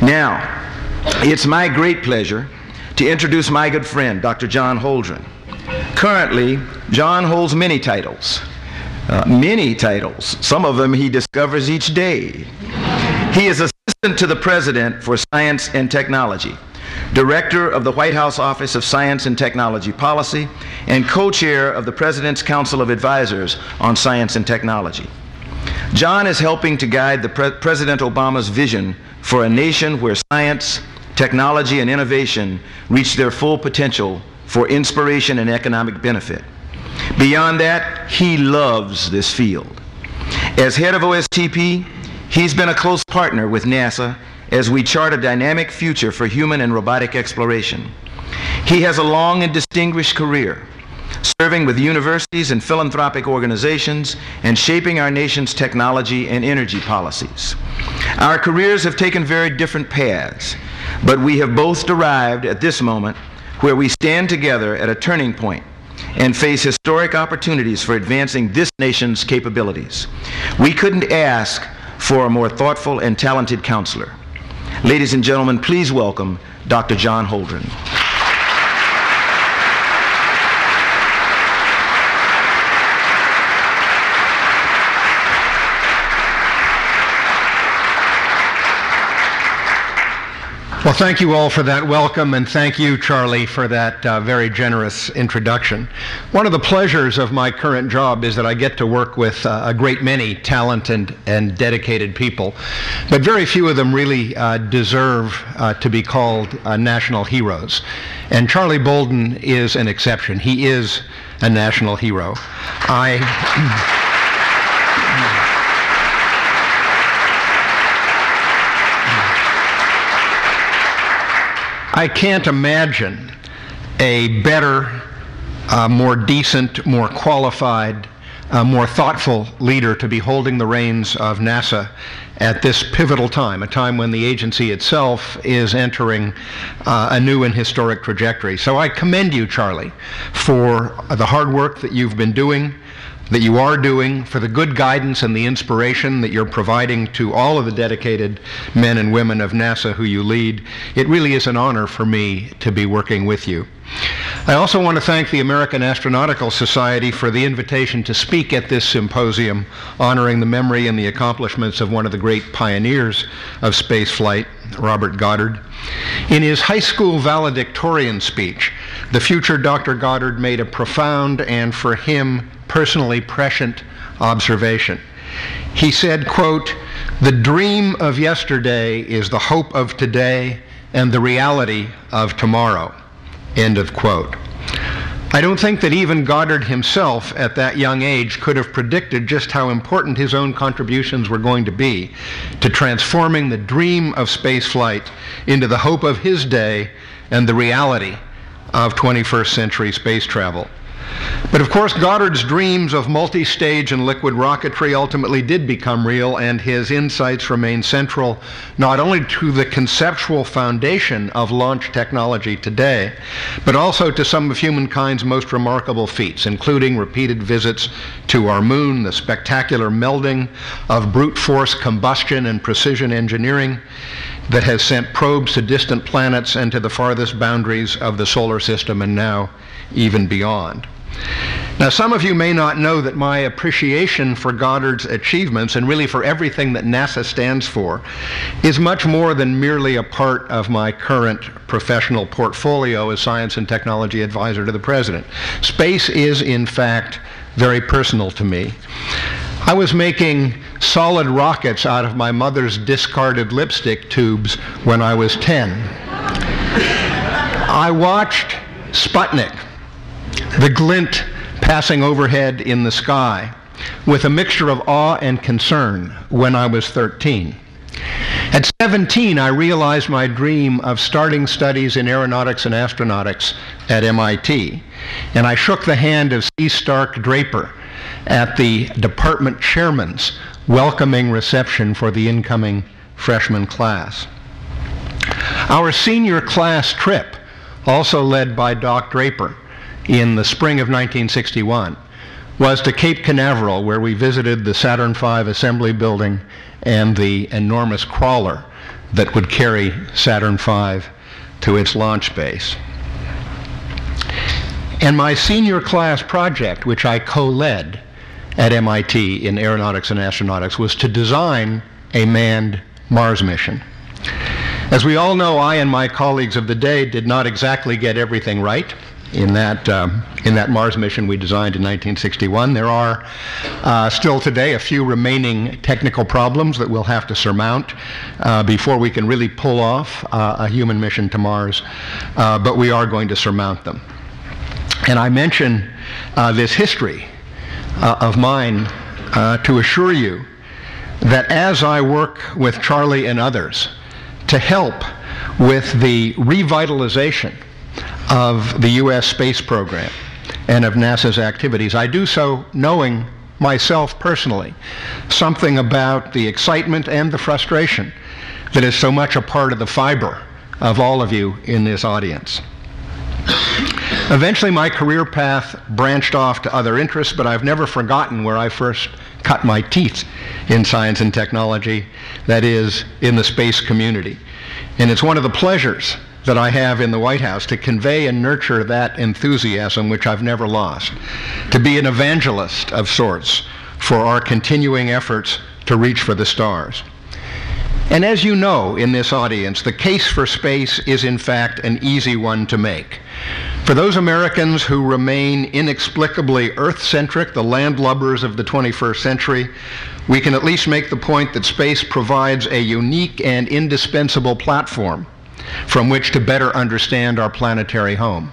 Now, it's my great pleasure to introduce my good friend, Dr. John Holdren. Currently, John holds many titles. Some of them he discovers each day. He is Assistant to the President for Science and Technology, Director of the White House Office of Science and Technology Policy, and Co-Chair of the President's Council of Advisors on Science and Technology. John is helping to guide President Obama's vision for a nation where science, technology, and innovation reach their full potential for inspiration and economic benefit. Beyond that, he loves this field. As head of OSTP, he's been a close partner with NASA as we chart a dynamic future for human and robotic exploration. He has a long and distinguished career, serving with universities and philanthropic organizations and shaping our nation's technology and energy policies. Our careers have taken very different paths, but we have both arrived at this moment where we stand together at a turning point and face historic opportunities for advancing this nation's capabilities. We couldn't ask for a more thoughtful and talented counselor. Ladies and gentlemen, please welcome Dr. John Holdren. Well, thank you all for that welcome, and thank you, Charlie, for that very generous introduction. One of the pleasures of my current job is that I get to work with a great many talented and dedicated people, but very few of them really deserve to be called national heroes. And Charlie Bolden is an exception. He is a national hero. I can't imagine a better, more decent, more qualified, more thoughtful leader to be holding the reins of NASA at this pivotal time, a time when the agency itself is entering a new and historic trajectory. So I commend you, Charlie, for the hard work that you've been doing, that you are doing, for the good guidance and the inspiration that you're providing to all of the dedicated men and women of NASA who you lead. It really is an honor for me to be working with you. I also want to thank the American Astronautical Society for the invitation to speak at this symposium, honoring the memory and the accomplishments of one of the great pioneers of spaceflight, Robert Goddard. In his high school valedictorian speech, the future Dr. Goddard made a profound and, for him, personally prescient observation. He said, quote, "The dream of yesterday is the hope of today and the reality of tomorrow," end of quote. I don't think that even Goddard himself at that young age could have predicted just how important his own contributions were going to be to transforming the dream of spaceflight into the hope of his day and the reality of 21st century space travel. But of course, Goddard's dreams of multi-stage and liquid rocketry ultimately did become real, and his insights remain central not only to the conceptual foundation of launch technology today, but also to some of humankind's most remarkable feats, including repeated visits to our moon, the spectacular melding of brute force combustion and precision engineering that has sent probes to distant planets and to the farthest boundaries of the solar system, and now even beyond. Now, some of you may not know that my appreciation for Goddard's achievements, and really for everything that NASA stands for, is much more than merely a part of my current professional portfolio as Science and Technology Advisor to the President. Space is, in fact, very personal to me. I was making solid rockets out of my mother's discarded lipstick tubes when I was 10. I watched Sputnik, the glint passing overhead in the sky, with a mixture of awe and concern when I was 13. At 17, I realized my dream of starting studies in aeronautics and astronautics at MIT, and I shook the hand of C. Stark Draper at the department chairman's welcoming reception for the incoming freshman class. Our senior class trip, also led by Doc Draper, in the spring of 1961, was to Cape Canaveral, where we visited the Saturn V assembly building and the enormous crawler that would carry Saturn V to its launch base. And my senior class project, which I co-led at MIT in Aeronautics and Astronautics, was to design a manned Mars mission. As we all know, I and my colleagues of the day did not exactly get everything right in that Mars mission we designed in 1961. There are still today a few remaining technical problems that we'll have to surmount before we can really pull off a human mission to Mars, but we are going to surmount them. And I mention this history of mine to assure you that as I work with Charlie and others to help with the revitalization of the U.S. space program and of NASA's activities, I do so knowing myself personally something about the excitement and the frustration that is so much a part of the fiber of all of you in this audience. Eventually my career path branched off to other interests, but I've never forgotten where I first cut my teeth in science and technology, that is, in the space community. And it's one of the pleasures that I have in the White House to convey and nurture that enthusiasm which I've never lost, to be an evangelist of sorts for our continuing efforts to reach for the stars. And as you know in this audience, the case for space is in fact an easy one to make. For those Americans who remain inexplicably Earth-centric, the landlubbers of the 21st century, we can at least make the point that space provides a unique and indispensable platform from which to better understand our planetary home.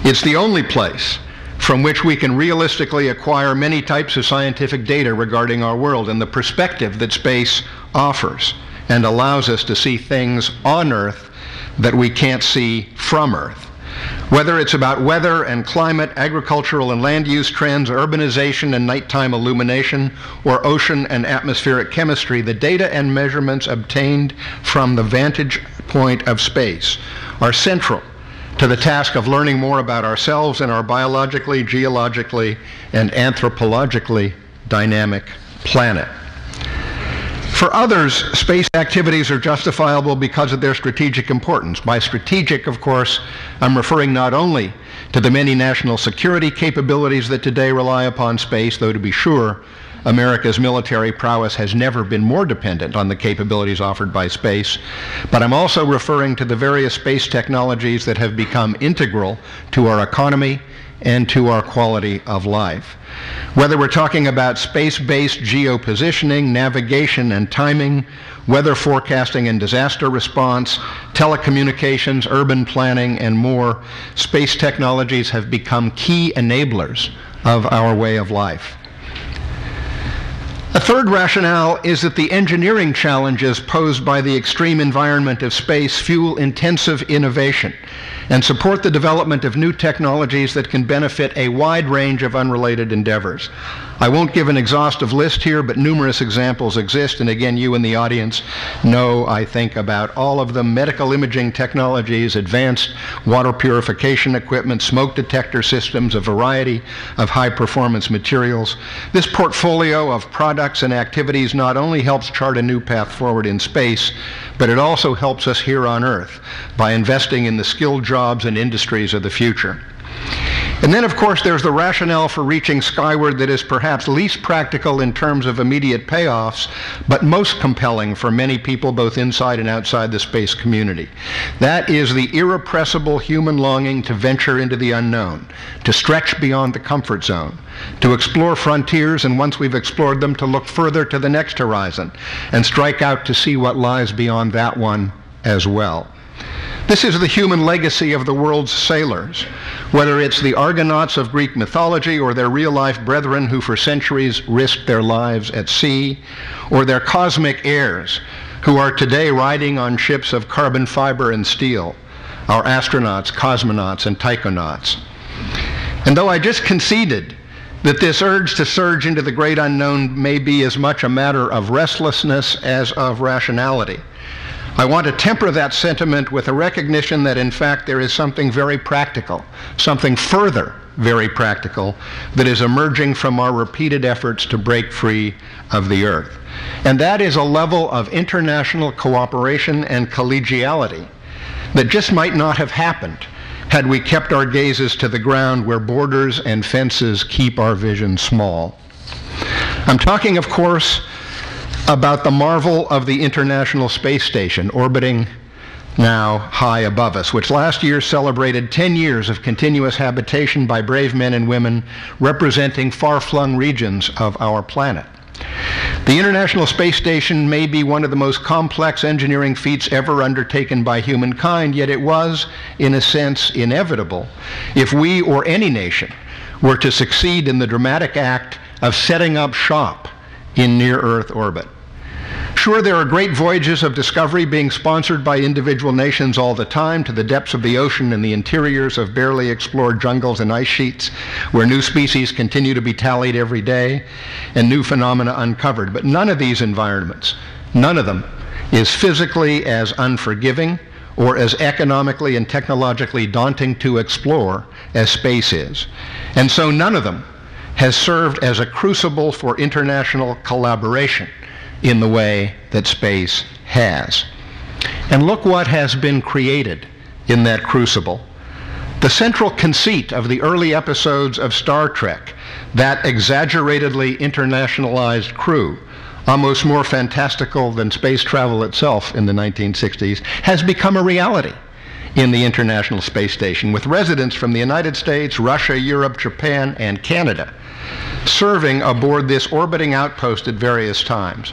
It's the only place from which we can realistically acquire many types of scientific data regarding our world and the perspective that space offers and allows us to see things on Earth that we can't see from Earth. Whether it's about weather and climate, agricultural and land use trends, urbanization and nighttime illumination, or ocean and atmospheric chemistry, the data and measurements obtained from the vantage point of space are central to the task of learning more about ourselves and our biologically, geologically, and anthropologically dynamic planet. For others, space activities are justifiable because of their strategic importance. By strategic, of course, I'm referring not only to the many national security capabilities that today rely upon space, though to be sure, America's military prowess has never been more dependent on the capabilities offered by space, but I'm also referring to the various space technologies that have become integral to our economy and to our quality of life. Whether we're talking about space-based geopositioning, navigation and timing, weather forecasting and disaster response, telecommunications, urban planning, and more, space technologies have become key enablers of our way of life. A third rationale is that the engineering challenges posed by the extreme environment of space fuel intensive innovation and support the development of new technologies that can benefit a wide range of unrelated endeavors. I won't give an exhaustive list here, but numerous examples exist, and again, you in the audience know, I think, about all of them: medical imaging technologies, advanced water purification equipment, smoke detector systems, a variety of high-performance materials. This portfolio of products and activities not only helps chart a new path forward in space, but it also helps us here on Earth by investing in the skilled jobs and industries of the future. And then, of course, there's the rationale for reaching skyward that is perhaps least practical in terms of immediate payoffs, but most compelling for many people both inside and outside the space community. That is the irrepressible human longing to venture into the unknown, to stretch beyond the comfort zone, to explore frontiers, and once we've explored them, to look further to the next horizon and strike out to see what lies beyond that one as well. This is the human legacy of the world's sailors, whether it's the Argonauts of Greek mythology or their real-life brethren who for centuries risked their lives at sea, or their cosmic heirs who are today riding on ships of carbon fiber and steel, our astronauts, cosmonauts, and taikonauts. And though I just conceded that this urge to surge into the great unknown may be as much a matter of restlessness as of rationality, I want to temper that sentiment with a recognition that in fact there is something very practical, something further very practical, that is emerging from our repeated efforts to break free of the Earth. And that is a level of international cooperation and collegiality that just might not have happened had we kept our gazes to the ground where borders and fences keep our vision small. I'm talking, of course, about the marvel of the International Space Station orbiting now high above us, which last year celebrated 10 years of continuous habitation by brave men and women representing far-flung regions of our planet. The International Space Station may be one of the most complex engineering feats ever undertaken by humankind, yet it was, in a sense, inevitable if we or any nation were to succeed in the dramatic act of setting up shop in near-Earth orbit. Sure, there are great voyages of discovery being sponsored by individual nations all the time to the depths of the ocean and the interiors of barely explored jungles and ice sheets, where new species continue to be tallied every day and new phenomena uncovered. But none of these environments, none of them, is physically as unforgiving or as economically and technologically daunting to explore as space is. And so none of them has served as a crucible for international collaboration in the way that space has. And look what has been created in that crucible. The central conceit of the early episodes of Star Trek, that exaggeratedly internationalized crew, almost more fantastical than space travel itself in the 1960s, has become a reality in the International Space Station, with residents from the United States, Russia, Europe, Japan, and Canada serving aboard this orbiting outpost at various times.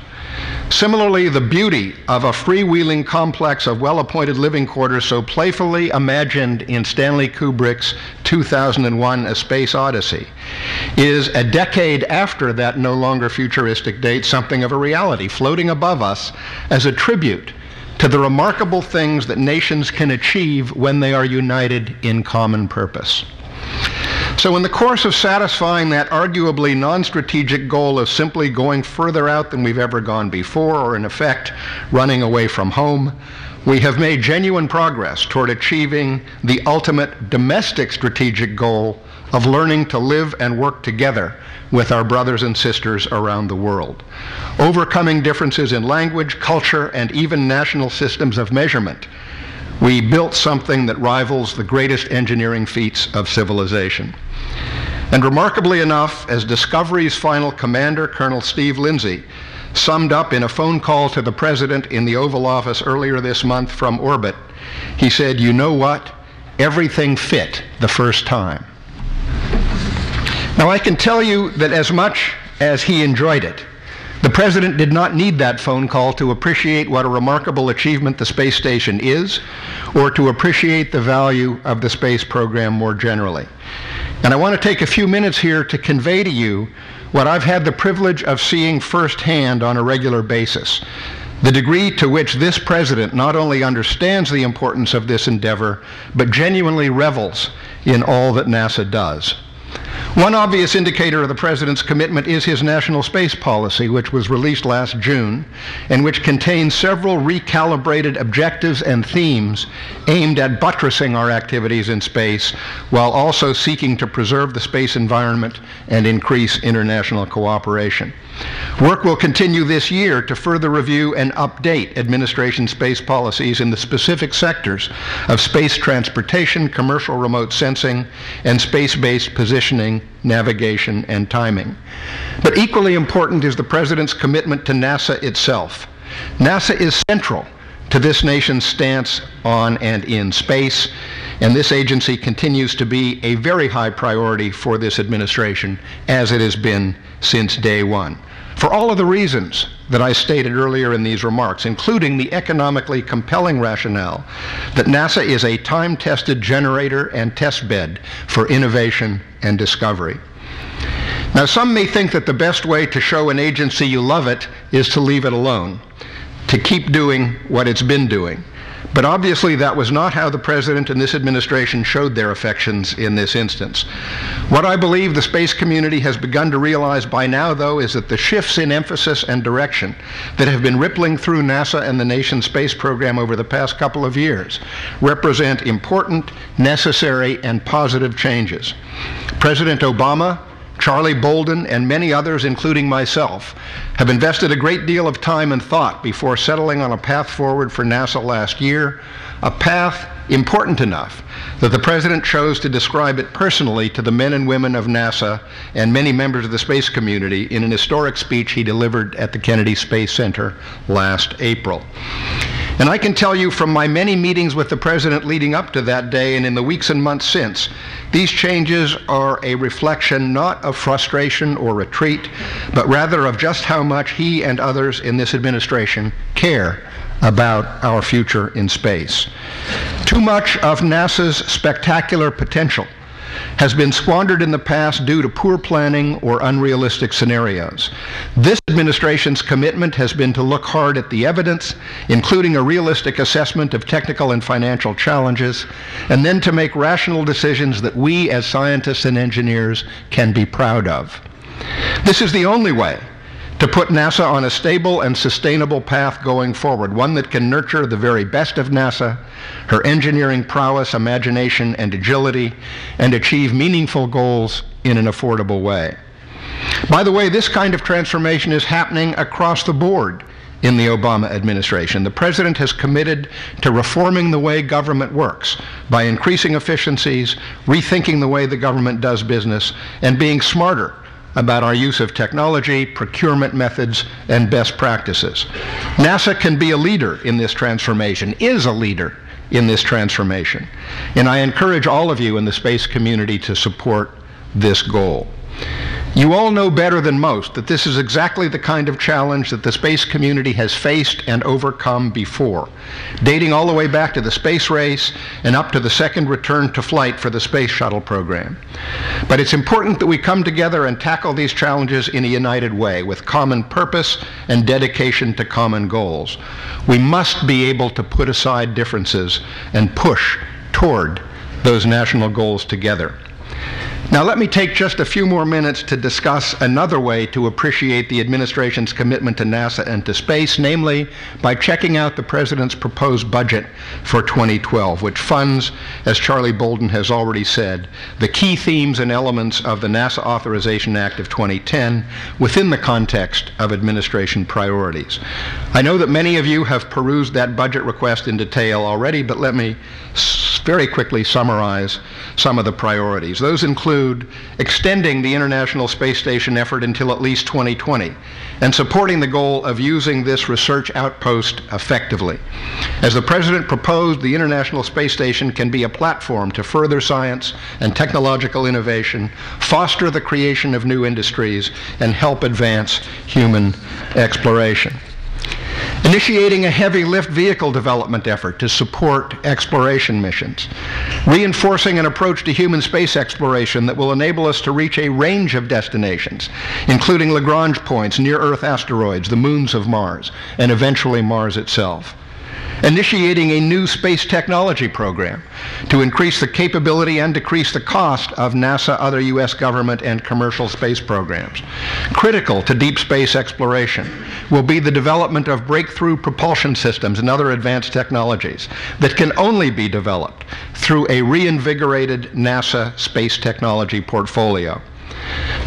Similarly, the beauty of a freewheeling complex of well-appointed living quarters so playfully imagined in Stanley Kubrick's 2001 A Space Odyssey is, a decade after that no longer futuristic date, something of a reality, floating above us as a tribute to the remarkable things that nations can achieve when they are united in common purpose. So in the course of satisfying that arguably non-strategic goal of simply going further out than we've ever gone before, or in effect, running away from home, we have made genuine progress toward achieving the ultimate domestic strategic goal of learning to live and work together with our brothers and sisters around the world, overcoming differences in language, culture, and even national systems of measurement. We built something that rivals the greatest engineering feats of civilization. And remarkably enough, as Discovery's final commander, Colonel Steve Lindsay, summed up in a phone call to the President in the Oval Office earlier this month from orbit, he said, "You know what? Everything fit the first time." Now, I can tell you that as much as he enjoyed it, the President did not need that phone call to appreciate what a remarkable achievement the space station is, or to appreciate the value of the space program more generally. And I want to take a few minutes here to convey to you what I've had the privilege of seeing firsthand on a regular basis, the degree to which this President not only understands the importance of this endeavor, but genuinely revels in all that NASA does. One obvious indicator of the President's commitment is his national space policy, which was released last June, and which contains several recalibrated objectives and themes aimed at buttressing our activities in space, while also seeking to preserve the space environment and increase international cooperation. Work will continue this year to further review and update administration space policies in the specific sectors of space transportation, commercial remote sensing, and space-based positioning, navigation, and timing. But equally important is the President's commitment to NASA itself. NASA is central to this nation's stance on and in space, and this agency continues to be a very high priority for this administration, as it has been since day one. For all of the reasons that I stated earlier in these remarks, including the economically compelling rationale that NASA is a time-tested generator and test bed for innovation and discovery. Now, some may think that the best way to show an agency you love it is to leave it alone, to keep doing what it's been doing. But obviously that was not how the President and this administration showed their affections in this instance. What I believe the space community has begun to realize by now, though, is that the shifts in emphasis and direction that have been rippling through NASA and the nation's space program over the past couple of years represent important, necessary, and positive changes. President Obama, Charlie Bolden, and many others, including myself, have invested a great deal of time and thought before settling on a path forward for NASA last year, a path important enough that the President chose to describe it personally to the men and women of NASA and many members of the space community in an historic speech he delivered at the Kennedy Space Center last April. And I can tell you from my many meetings with the President leading up to that day and in the weeks and months since, these changes are a reflection not of frustration or retreat, but rather of just how much he and others in this administration care about our future in space. Too much of NASA's spectacular potential has been squandered in the past due to poor planning or unrealistic scenarios. This administration's commitment has been to look hard at the evidence, including a realistic assessment of technical and financial challenges, and then to make rational decisions that we as scientists and engineers can be proud of. This is the only way to put NASA on a stable and sustainable path going forward, one that can nurture the very best of NASA, her engineering prowess, imagination, and agility, and achieve meaningful goals in an affordable way. By the way, this kind of transformation is happening across the board in the Obama administration. The President has committed to reforming the way government works by increasing efficiencies, rethinking the way the government does business, and being smarter about our use of technology, procurement methods, and best practices. NASA can be a leader in this transformation, is a leader in this transformation, and I encourage all of you in the space community to support this goal. You all know better than most that this is exactly the kind of challenge that the space community has faced and overcome before, dating all the way back to the space race and up to the second return to flight for the Space Shuttle program. But it's important that we come together and tackle these challenges in a united way, with common purpose and dedication to common goals. We must be able to put aside differences and push toward those national goals together. Now let me take just a few more minutes to discuss another way to appreciate the administration's commitment to NASA and to space, namely by checking out the President's proposed budget for 2012, which funds, as Charlie Bolden has already said, the key themes and elements of the NASA Authorization Act of 2010 within the context of administration priorities. I know that many of you have perused that budget request in detail already, but let me very quickly summarize some of the priorities. Those include extending the International Space Station effort until at least 2020 and supporting the goal of using this research outpost effectively. As the President proposed, the International Space Station can be a platform to further science and technological innovation, foster the creation of new industries, and help advance human exploration. Initiating a heavy lift vehicle development effort to support exploration missions. Reinforcing an approach to human space exploration that will enable us to reach a range of destinations, including Lagrange points, near-Earth asteroids, the moons of Mars, and eventually Mars itself. Initiating a new space technology program to increase the capability and decrease the cost of NASA, other U.S. government, and commercial space programs. Critical to deep space exploration will be the development of breakthrough propulsion systems and other advanced technologies that can only be developed through a reinvigorated NASA space technology portfolio.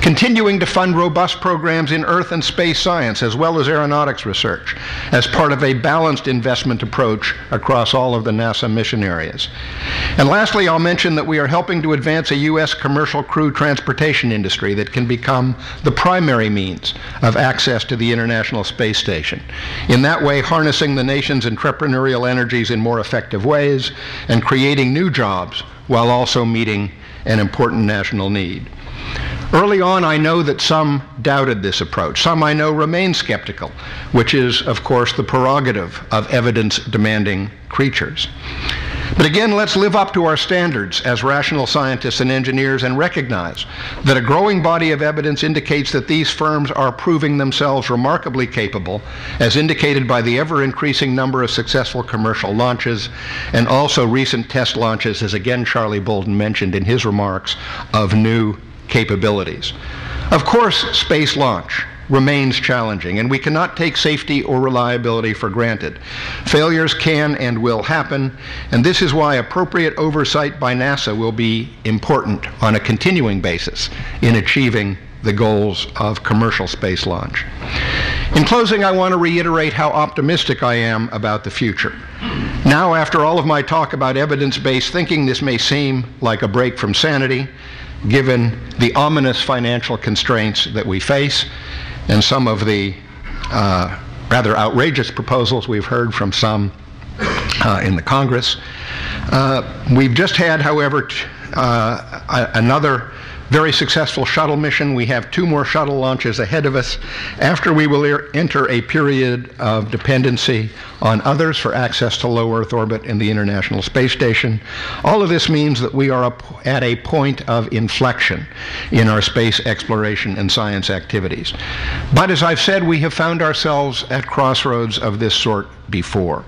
Continuing to fund robust programs in Earth and space science as well as aeronautics research as part of a balanced investment approach across all of the NASA mission areas. And lastly, I'll mention that we are helping to advance a U.S. commercial crew transportation industry that can become the primary means of access to the International Space Station. In that way, harnessing the nation's entrepreneurial energies in more effective ways and creating new jobs while also meeting an important national need. Early on, I know that some doubted this approach. Some I know remain skeptical, which is, of course, the prerogative of evidence-demanding creatures. But again, let's live up to our standards as rational scientists and engineers and recognize that a growing body of evidence indicates that these firms are proving themselves remarkably capable, as indicated by the ever-increasing number of successful commercial launches and also recent test launches, as again Charlie Bolden mentioned in his remarks, of new capabilities. Of course, space launch remains challenging, and we cannot take safety or reliability for granted. Failures can and will happen, and this is why appropriate oversight by NASA will be important on a continuing basis in achieving the goals of commercial space launch. In closing, I want to reiterate how optimistic I am about the future. Now, after all of my talk about evidence-based thinking, this may seem like a break from sanity, given the ominous financial constraints that we face and some of the rather outrageous proposals we've heard from some in the Congress. We've just had, however, another very successful shuttle mission. We have 2 more shuttle launches ahead of us, after we will enter a period of dependency on others for access to low Earth orbit and the International Space Station. All of this means that we are at a point of inflection in our space exploration and science activities. But as I've said, we have found ourselves at crossroads of this sort before.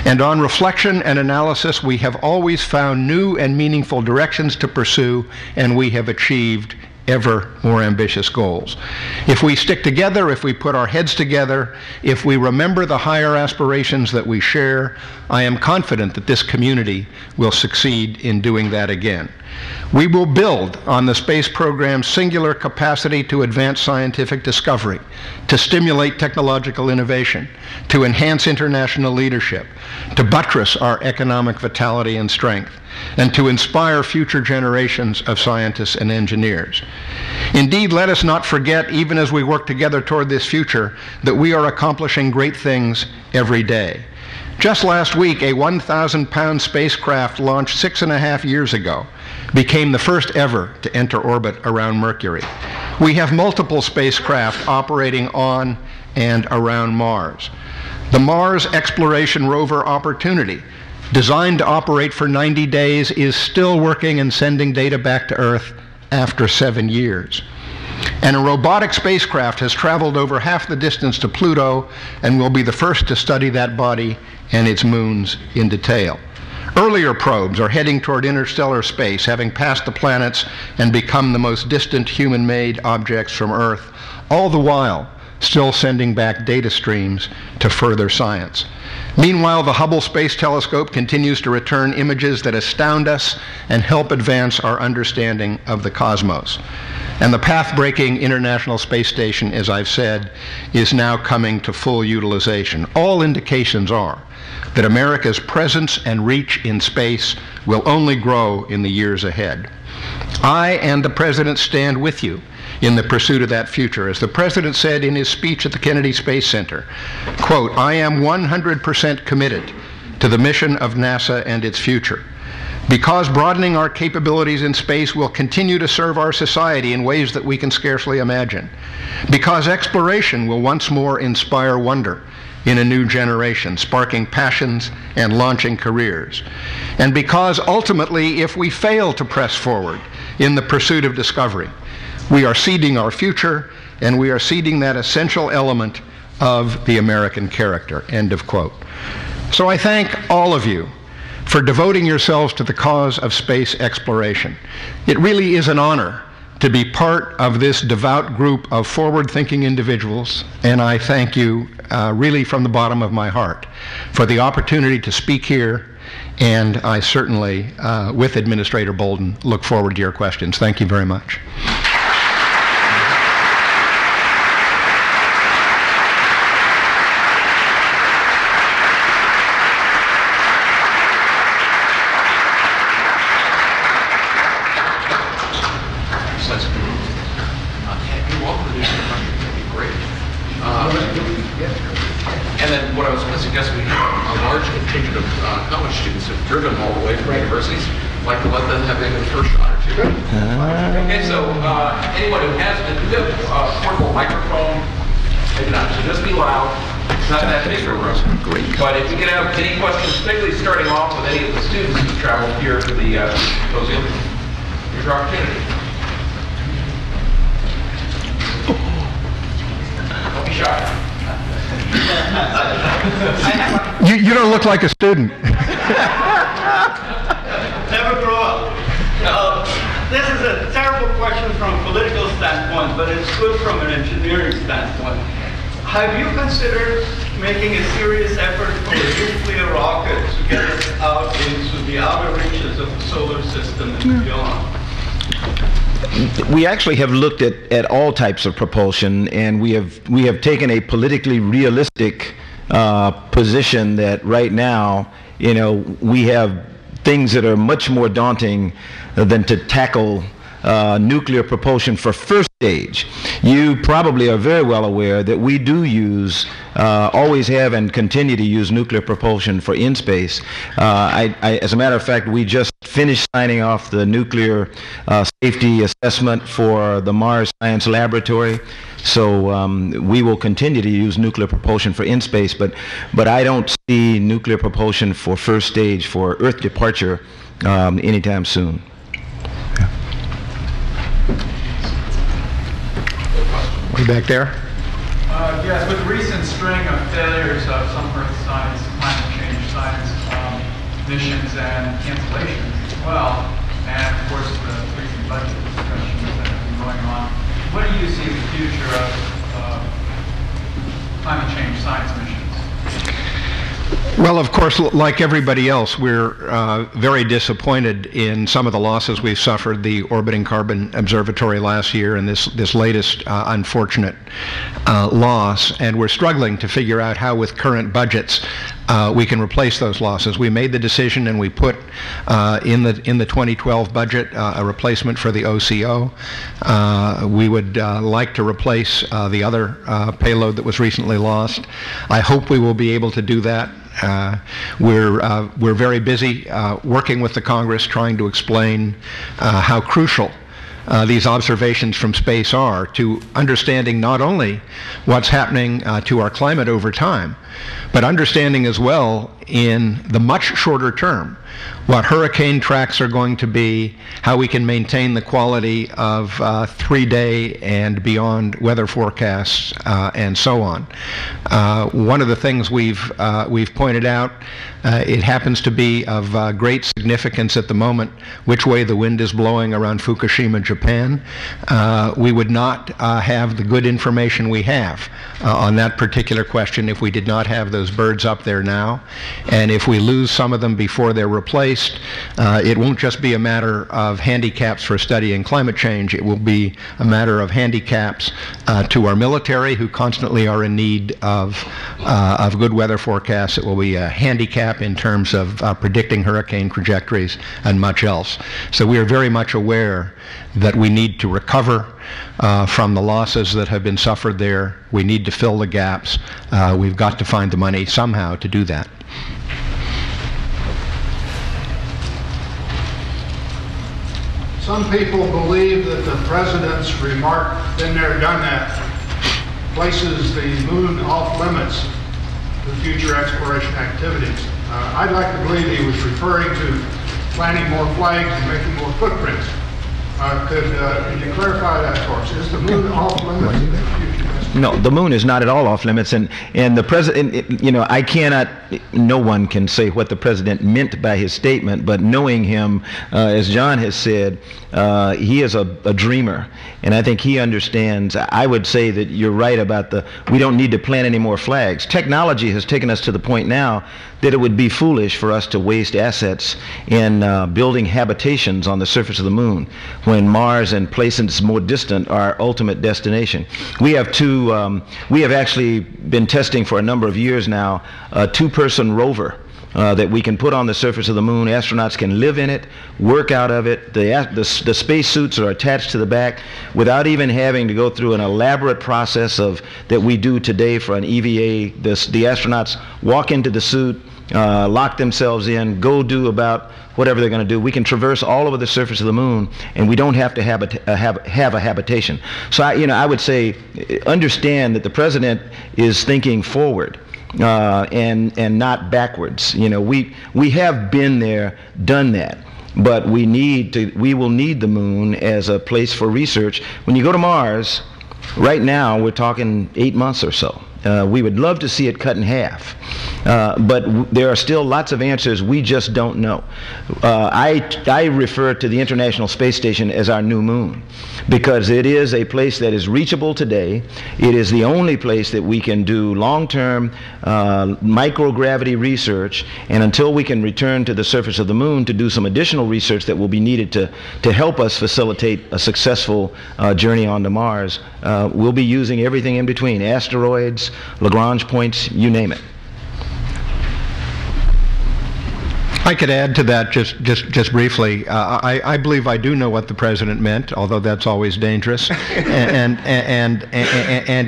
And on reflection and analysis, we have always found new and meaningful directions to pursue, and we have achieved ever more ambitious goals. If we stick together, if we put our heads together, if we remember the higher aspirations that we share, I am confident that this community will succeed in doing that again. We will build on the space program's singular capacity to advance scientific discovery, to stimulate technological innovation, to enhance international leadership, to buttress our economic vitality and strength, and to inspire future generations of scientists and engineers. Indeed, let us not forget, even as we work together toward this future, that we are accomplishing great things every day. Just last week, a 1,000-pound spacecraft launched 6.5 years ago became the first ever to enter orbit around Mercury. We have multiple spacecraft operating on and around Mars. The Mars Exploration Rover Opportunity, designed to operate for 90 days, is still working and sending data back to Earth after 7 years. And a robotic spacecraft has traveled over half the distance to Pluto and will be the first to study that body and its moons in detail. Earlier probes are heading toward interstellar space, having passed the planets and become the most distant human-made objects from Earth, all the while still sending back data streams to further science. Meanwhile, the Hubble Space Telescope continues to return images that astound us and help advance our understanding of the cosmos. And the path-breaking International Space Station, as I've said, is now coming to full utilization. All indications are that America's presence and reach in space will only grow in the years ahead. I and the President stand with you in the pursuit of that future. As the President said in his speech at the Kennedy Space Center, quote, "I am 100% committed to the mission of NASA and its future, because broadening our capabilities in space will continue to serve our society in ways that we can scarcely imagine, because exploration will once more inspire wonder in a new generation, sparking passions and launching careers, and because ultimately, if we fail to press forward in the pursuit of discovery, we are ceding our future, and we are ceding that essential element of the American character," end of quote. So I thank all of you for devoting yourselves to the cause of space exploration. It really is an honor to be part of this devout group of forward-thinking individuals, and I thank you really from the bottom of my heart for the opportunity to speak here, and I certainly, with Administrator Bolden, look forward to your questions. Thank you very much. Driven all the way from universities, like to let them have maybe the first shot or two. Okay, so anyone who has a portable microphone, maybe not, so just be loud. It's not that big a room. But if you can have any questions, particularly starting off with any of the students who traveled here to the symposium, here's your opportunity. Don't be shy. You don't look like a student. Never grow up. This is a terrible question from a political standpoint, but it's good from an engineering standpoint. Have you considered making a serious effort for a nuclear rocket to get us out into the outer reaches of the solar system and beyond? We actually have looked at all types of propulsion, and we have taken a politically realistic position that right now, we have things that are much more daunting than to tackle nuclear propulsion for first stage. You probably are very well aware that we do use, always have and continue to use nuclear propulsion for in-space. As a matter of fact, we just finished signing off the nuclear safety assessment for the Mars Science Laboratory. So we will continue to use nuclear propulsion for in-space, but I don't see nuclear propulsion for first stage for Earth departure anytime soon. Way back there. Yes, with the recent string of failures of some Earth science, climate change science missions and cancellations as well, and of course the recent budget discussions that have been going on, what do you see as the future of climate change science missions? Well, of course, like everybody else, we're very disappointed in some of the losses we've suffered, the orbiting carbon observatory last year and this latest unfortunate loss, and we're struggling to figure out how with current budgets we can replace those losses. We made the decision and we put in the 2012 budget a replacement for the OCO. We would like to replace the other payload that was recently lost. I hope we will be able to do that. We're very busy working with the Congress trying to explain how crucial these observations from space are to understanding not only what's happening to our climate over time, but understanding as well in the much shorter term what hurricane tracks are going to be, how we can maintain the quality of 3-day and beyond weather forecasts, and so on. One of the things we've pointed out, it happens to be of great significance at the moment which way the wind is blowing around Fukushima, Japan. We would not have the good information we have on that particular question if we did not have those birds up there now. And if we lose some of them before they're replaced, it won't just be a matter of handicaps for studying climate change. It will be a matter of handicaps to our military, who constantly are in need of good weather forecasts. It will be a handicap in terms of predicting hurricane trajectories and much else. So we are very much aware that we need to recover from the losses that have been suffered there. We need to fill the gaps. We've got to find the money somehow to do that. Some people believe that the president's remark, "been there, done that," places the moon off limits to future exploration activities. I'd like to believe he was referring to planting more flags and making more footprints. Could you clarify that for us? Is the moon off limits to future? No, the moon is not at all off limits, and the president, I cannot, no one can say what the president meant by his statement, but knowing him, as John has said, he is a dreamer, and I think he understands. I would say that you're right about we don't need to plant any more flags. Technology has taken us to the point now that it would be foolish for us to waste assets in building habitations on the surface of the moon when Mars and places more distant are our ultimate destination. We have we have actually been testing for a number of years now a 2-person rover that we can put on the surface of the moon. Astronauts can live in it, work out of it. The space suits are attached to the back without even having to go through an elaborate process that we do today for an EVA. The astronauts walk into the suit, lock themselves in, go do about whatever they're going to do. We can traverse all over the surface of the moon, and we don't have to have a habitation. So I would say, understand that the president is thinking forward and not backwards. We have been there, done that. But we will need the moon as a place for research. When you go to Mars, right now we're talking 8 months or so. We would love to see it cut in half, but there are still lots of answers we just don't know. I refer to the International Space Station as our new moon, because it is a place that is reachable today. It is the only place that we can do long-term microgravity research, and until we can return to the surface of the moon to do some additional research that will be needed to help us facilitate a successful journey onto Mars, we'll be using everything in between: asteroids, Lagrange points, you name it. I could add to that just briefly. I believe I do know what the president meant, although that's always dangerous. and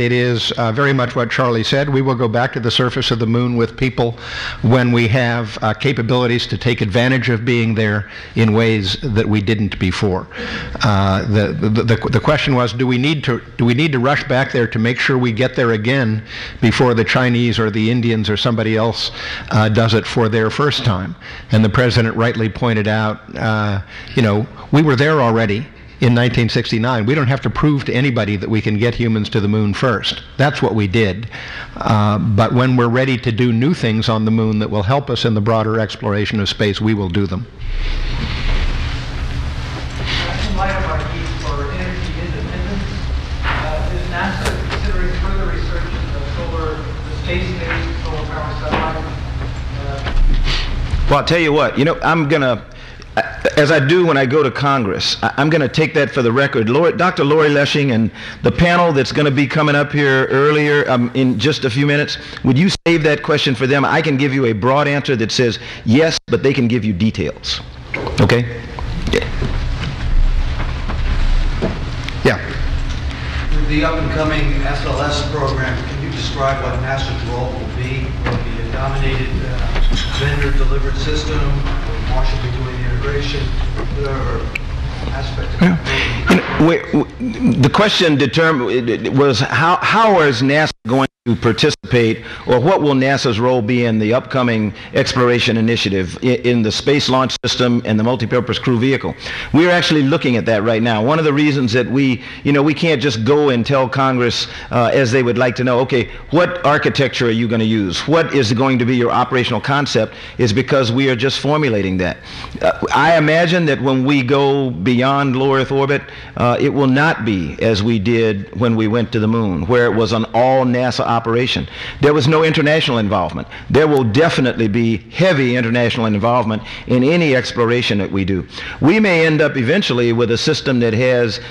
it is very much what Charlie said. We will go back to the surface of the moon with people when we have capabilities to take advantage of being there in ways that we didn't before. The question was, do we need to rush back there to make sure we get there again before the Chinese or the Indians or somebody else does it for their first time? And the president rightly pointed out, we were there already in 1969. We don't have to prove to anybody that we can get humans to the moon first. That's what we did. But when we're ready to do new things on the moon that will help us in the broader exploration of space, we will do them. In light of our need for energy independence, is NASA considering further research in the space-based solar power satellite? Well, I'll tell you what, I'm going to, as I do when I go to Congress, I'm going to take that for the record. Dr. Lori Leshing and the panel that's going to be coming up here earlier in just a few minutes, would you save that question for them? I can give you a broad answer that says yes, but they can give you details. Okay? Yeah. With the up-and-coming SLS program, can you describe what NASA's role will be? Will it be a dominated vendor-delivered system? Will Marshall be doing the integration? Whatever aspect of the question was how is NASA going to participate, or what will NASA's role be in the upcoming exploration initiative in the Space Launch System and the Multipurpose Crew Vehicle? We're actually looking at that right now. One of the reasons that we can't just go and tell Congress as they would like to know, okay, what architecture are you going to use? What is going to be your operational concept, is because we are just formulating that. I imagine that when we go beyond low Earth orbit, it will not be as we did when we went to the moon, where it was an all NASA operation. There was no international involvement. There will definitely be heavy international involvement in any exploration that we do. We may end up eventually with a system that has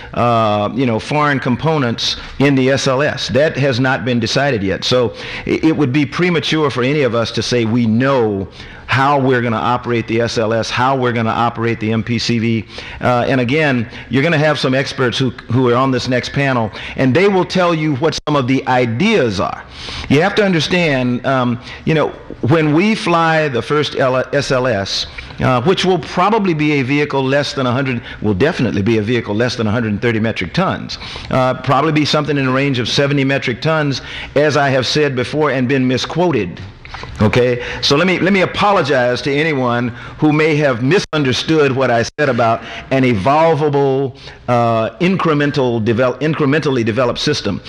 foreign components in the SLS. That has not been decided yet. So it would be premature for any of us to say we know how we're going to operate the SLS, how we're going to operate the MPCV. And again, you're going to have some experts who are on this next panel, and they will tell you what some of the ideas are. You have to understand, when we fly the first SLS, which will probably be a vehicle less than 130 metric tons. Probably be something in the range of 70 metric tons, as I have said before and been misquoted. Okay, so let me apologize to anyone who may have misunderstood what I said about an evolvable, incrementally developed system.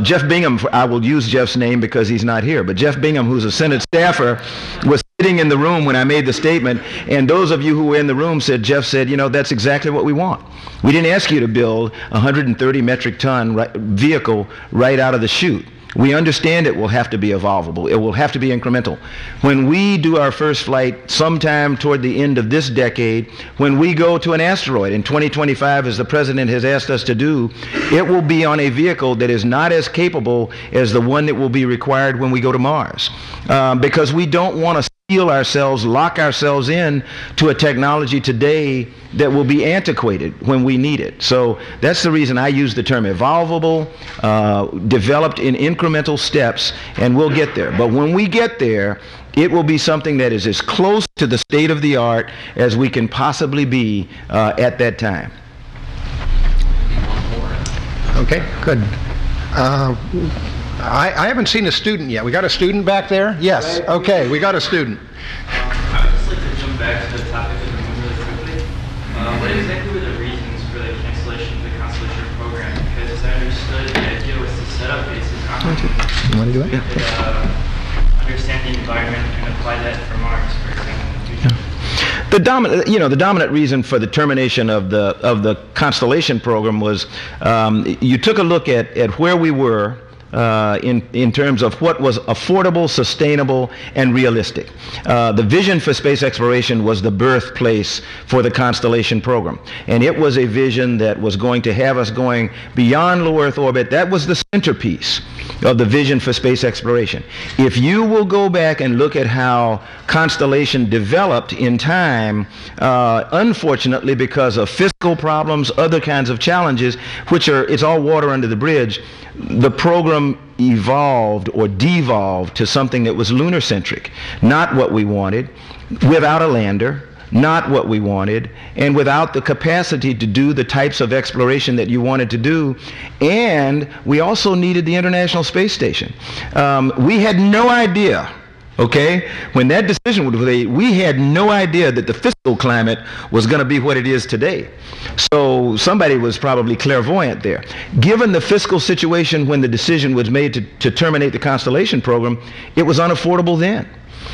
Jeff Bingham, I will use Jeff's name because he's not here, but Jeff Bingham, who's a Senate staffer, was sitting in the room when I made the statement, and those of you who were in the room said, Jeff said, that's exactly what we want. We didn't ask you to build a 130 metric ton vehicle right out of the chute. We understand it will have to be evolvable. It will have to be incremental. When we do our first flight sometime toward the end of this decade, when we go to an asteroid in 2025, as the President has asked us to do, it will be on a vehicle that is not as capable as the one that will be required when we go to Mars. Because we don't want to lock ourselves in to a technology today that will be antiquated when we need it. So that's the reason I use the term evolvable, developed in incremental steps, and we'll get there. But when we get there, it will be something that is as close to the state of the art as we can possibly be at that time. Okay, good. I haven't seen a student yet. We got a student back there? Yes. Okay, we got a student. I would just like to jump back to the topic of the moon really quickly. What exactly were the reasons for the cancellation of the Constellation program? Because as I understood, the idea was to set up bases on the moon. You want to do it? We could understand the environment and apply that for Mars, for example, in the future. The dominant reason for the termination of the Constellation program was you took a look at where we were in terms of what was affordable, sustainable, and realistic. The vision for space exploration was the birthplace for the Constellation program. And it was a vision that was going to have us going beyond low Earth orbit. That was the centerpiece of the vision for space exploration. If you will go back and look at how Constellation developed in time, unfortunately because of fiscal problems, other kinds of challenges, it's all water under the bridge, the program evolved or devolved to something that was lunar-centric, not what we wanted, without a lander, not what we wanted, and without the capacity to do the types of exploration that you wanted to do. And we also needed the International Space Station. We had no idea, okay, when that decision was made, we had no idea that the fiscal climate was going to be what it is today. So somebody was probably clairvoyant there. Given the fiscal situation when the decision was made to terminate the Constellation program, it was unaffordable then.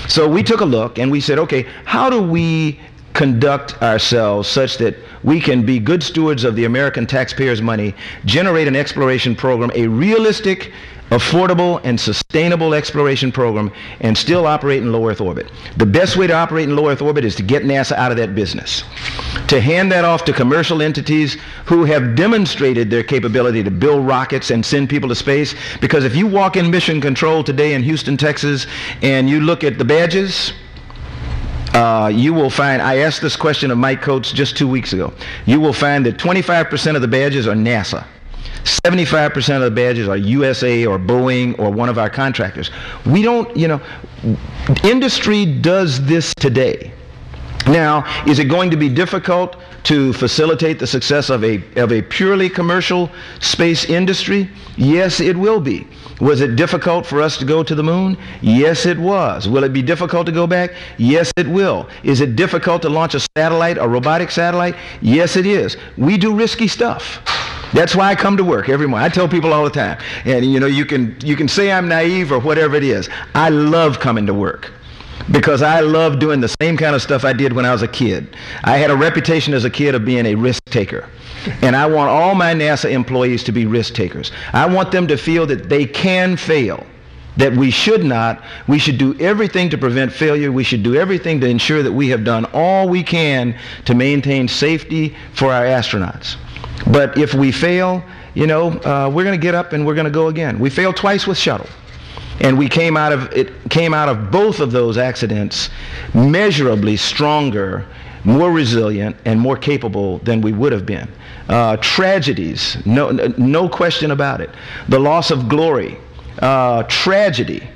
So we took a look and we said, okay, how do we conduct ourselves such that we can be good stewards of the American taxpayers' money, generate an exploration program, a realistic, affordable, and sustainable exploration program, and still operate in low Earth orbit? The best way to operate in low Earth orbit is to get NASA out of that business, to hand that off to commercial entities who have demonstrated their capability to build rockets and send people to space. Because if you walk in Mission Control today in Houston, Texas, and you look at the badges, you will find, I asked this question of Mike Coates just 2 weeks ago, you will find that 25% of the badges are NASA. 75% of the badges are USA or Boeing or one of our contractors. We don't, industry does this today. Now, is it going to be difficult to facilitate the success of a purely commercial space industry? Yes, it will be. Was it difficult for us to go to the moon? Yes, it was. Will it be difficult to go back? Yes, it will. Is it difficult to launch a satellite, a robotic satellite? Yes, it is. We do risky stuff. That's why I come to work every morning. I tell people all the time, and you can say I'm naive or whatever it is. I love coming to work because I love doing the same kind of stuff I did when I was a kid. I had a reputation as a kid of being a risk taker. And I want all my NASA employees to be risk takers. I want them to feel that they can fail, that we should not. We should do everything to prevent failure. We should do everything to ensure that we have done all we can to maintain safety for our astronauts. But if we fail, we're going to get up and we're going to go again. We failed twice with shuttle. And we came out of both of those accidents measurably stronger, more resilient, and more capable than we would have been. Tragedies, no question about it. The loss of glory, tragedy.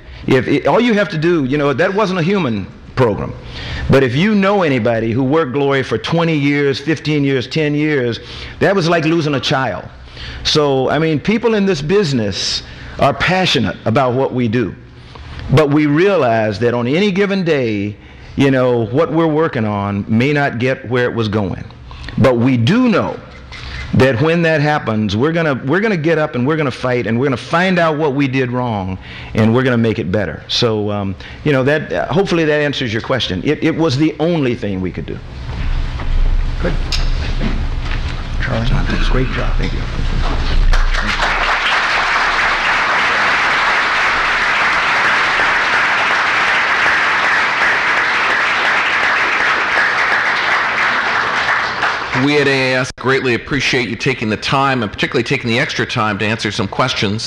All you have to do, that wasn't a human program. But if you know anybody who worked glory for 20 years, 15 years, 10 years, that was like losing a child. So, people in this business are passionate about what we do. But we realize that on any given day, what we're working on may not get where it was going. But we do know that when that happens, we're gonna get up and we're gonna fight and we're gonna find out what we did wrong and we're gonna make it better. So that hopefully that answers your question. It was the only thing we could do. Good. Charlie, great job. Thank you. We at AAS greatly appreciate you taking the time, and particularly taking the extra time to answer some questions